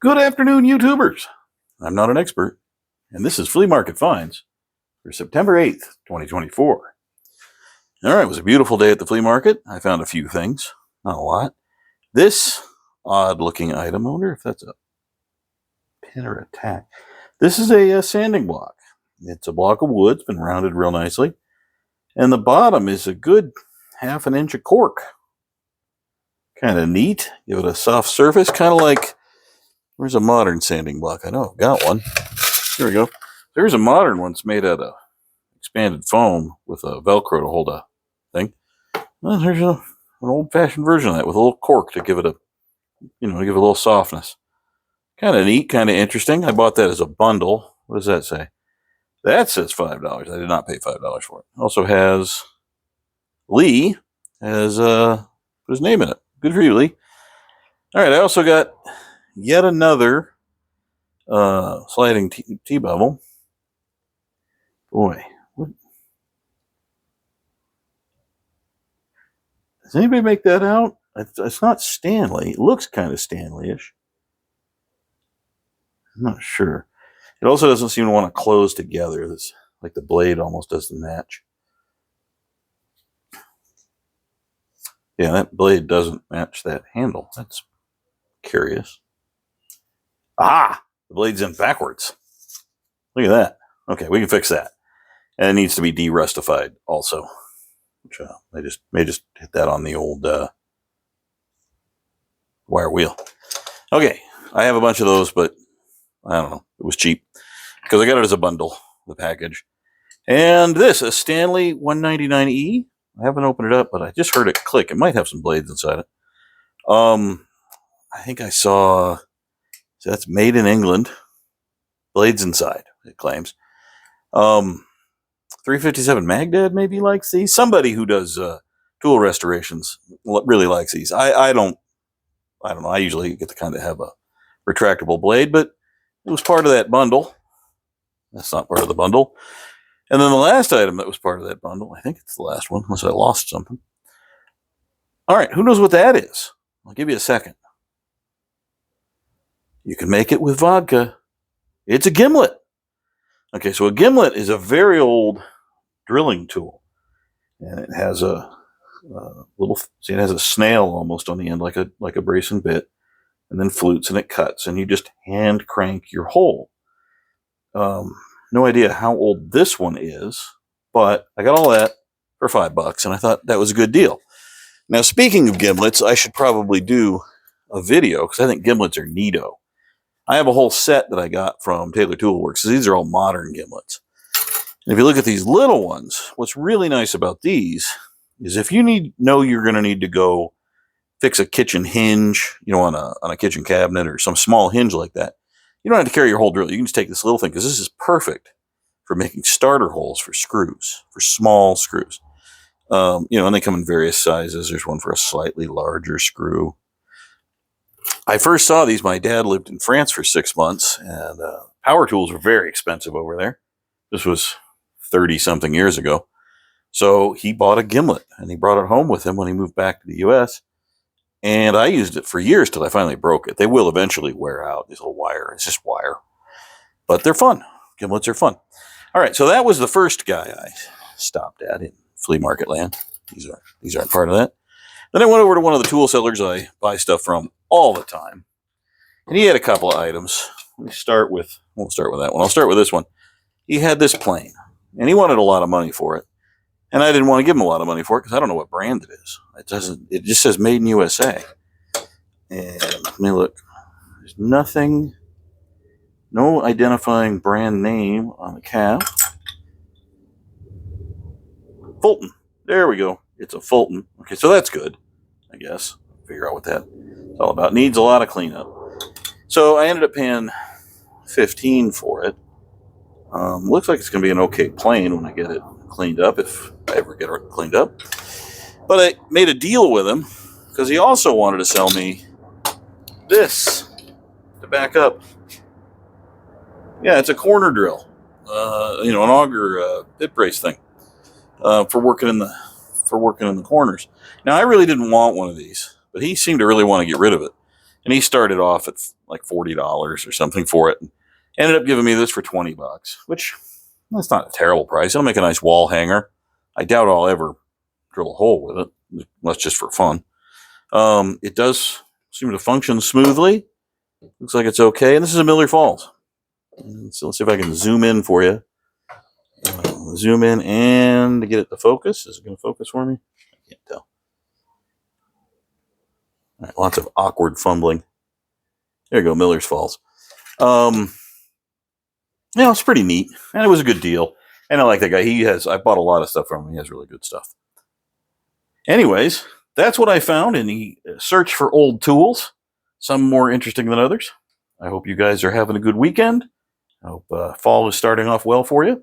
Good afternoon, YouTubers. I'm not an expert, and this is Flea Market Finds for September 8th, 2024. All right, it was a beautiful day at the flea market. I found a few things, not a lot. This odd-looking item, I wonder if that's a pin or a tack. This is a sanding block. It's a block of wood. It's been rounded real nicely. And the bottom is a good half an inch of cork. Kind of neat. Give it a soft surface, kind of like... Where's a modern sanding block? I know I've got one. Here we go. There's a modern one that's made out of expanded foam with a Velcro to hold a thing. Well, there's an old-fashioned version of that with a little cork to give it a, give it a little softness. Kind of neat, kind of interesting. I bought that as a bundle. What does that say? That says $5. I did not pay $5 for it. Also has Lee has put his name in it. Good for you, Lee. All right, I also got yet another sliding T-bubble. Boy, what? Does anybody make that out? It's not Stanley. It looks kind of Stanley-ish. I'm not sure. It also doesn't seem to want to close together. It's like the blade almost doesn't match. Yeah, that blade doesn't match that handle. That's curious. Ah, the blade's in backwards. Look at that. Okay, we can fix that. And it needs to be de-rustified also. Which may just hit that on the old wire wheel. Okay, I have a bunch of those, but I don't know. It was cheap because I got it as a bundle, the package. And this, a Stanley 199E. I haven't opened it up, but I just heard it click. It might have some blades inside it. I think I saw... So that's made in England. Blades inside, it claims. 357 Magdad maybe likes these. Somebody who does tool restorations really likes these. I don't know. I usually get to kind of have a retractable blade, but it was part of that bundle. That's not part of the bundle. And then the last item that was part of that bundle, I think it's the last one, unless I lost something. All right, who knows what that is? I'll give you a second. You can make it with vodka. It's a gimlet. Okay, so a gimlet is a very old drilling tool. And it has a little, see, it has a snail almost on the end, like a bracing bit, and then flutes, and it cuts, and you just hand crank your hole. No idea how old this one is, but I got all that for $5, and I thought that was a good deal. Now, speaking of gimlets, I should probably do a video, because I think gimlets are neato. I have a whole set that I got from Taylor Tool Works. These are all modern gimlets. And if you look at these little ones, what's really nice about these is if you know you're going to need to go fix a kitchen hinge, on a kitchen cabinet or some small hinge like that, you don't have to carry your whole drill. You can just take this little thing, because this is perfect for making starter holes for screws, for small screws. And they come in various sizes. There's one for a slightly larger screw. I first saw these. My dad lived in France for 6 months, and power tools were very expensive over there. This was 30-something years ago. So he bought a gimlet, and he brought it home with him when he moved back to the U.S., and I used it for years till I finally broke it. They will eventually wear out, this little wire. It's just wire. But they're fun. Gimlets are fun. All right, so that was the first guy I stopped at in flea market land. These aren't part of that. Then I went over to one of the tool sellers I buy stuff from all the time. And he had a couple of items. We'll start with that one. I'll start with this one. He had this plane, and he wanted a lot of money for it. And I didn't want to give him a lot of money for it because I don't know what brand it is. It just says made in USA. And let me look. There's nothing, no identifying brand name on the cap. Fulton. There we go. It's a Fulton. Okay, so that's good, I guess. Figure out what that's all about. Needs a lot of cleanup. So I ended up paying $15 for it. Looks like it's going to be an okay plane when I get it cleaned up, if I ever get it cleaned up. But I made a deal with him because he also wanted to sell me this to back up. Yeah, it's a corner drill. An auger pit brace thing for working in the corners. Now, I really didn't want one of these, but he seemed to really want to get rid of it. And he started off at like $40 or something for it. Ended up giving me this for $20, which that's not a terrible price. It'll make a nice wall hanger. I doubt I'll ever drill a hole with it. That's just for fun. It does seem to function smoothly. Looks like it's okay. And this is a Miller Falls. So let's see if I can zoom in for you. Zoom in and get it to focus. Is it going to focus for me? I can't tell. All right, lots of awkward fumbling. There you go, Miller's Falls. It's pretty neat, and it was a good deal. And I like that guy. I bought a lot of stuff from him. He has really good stuff. Anyways, that's what I found in the search for old tools. Some more interesting than others. I hope you guys are having a good weekend. I hope fall is starting off well for you.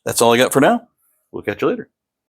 That's all I got for now. We'll catch you later.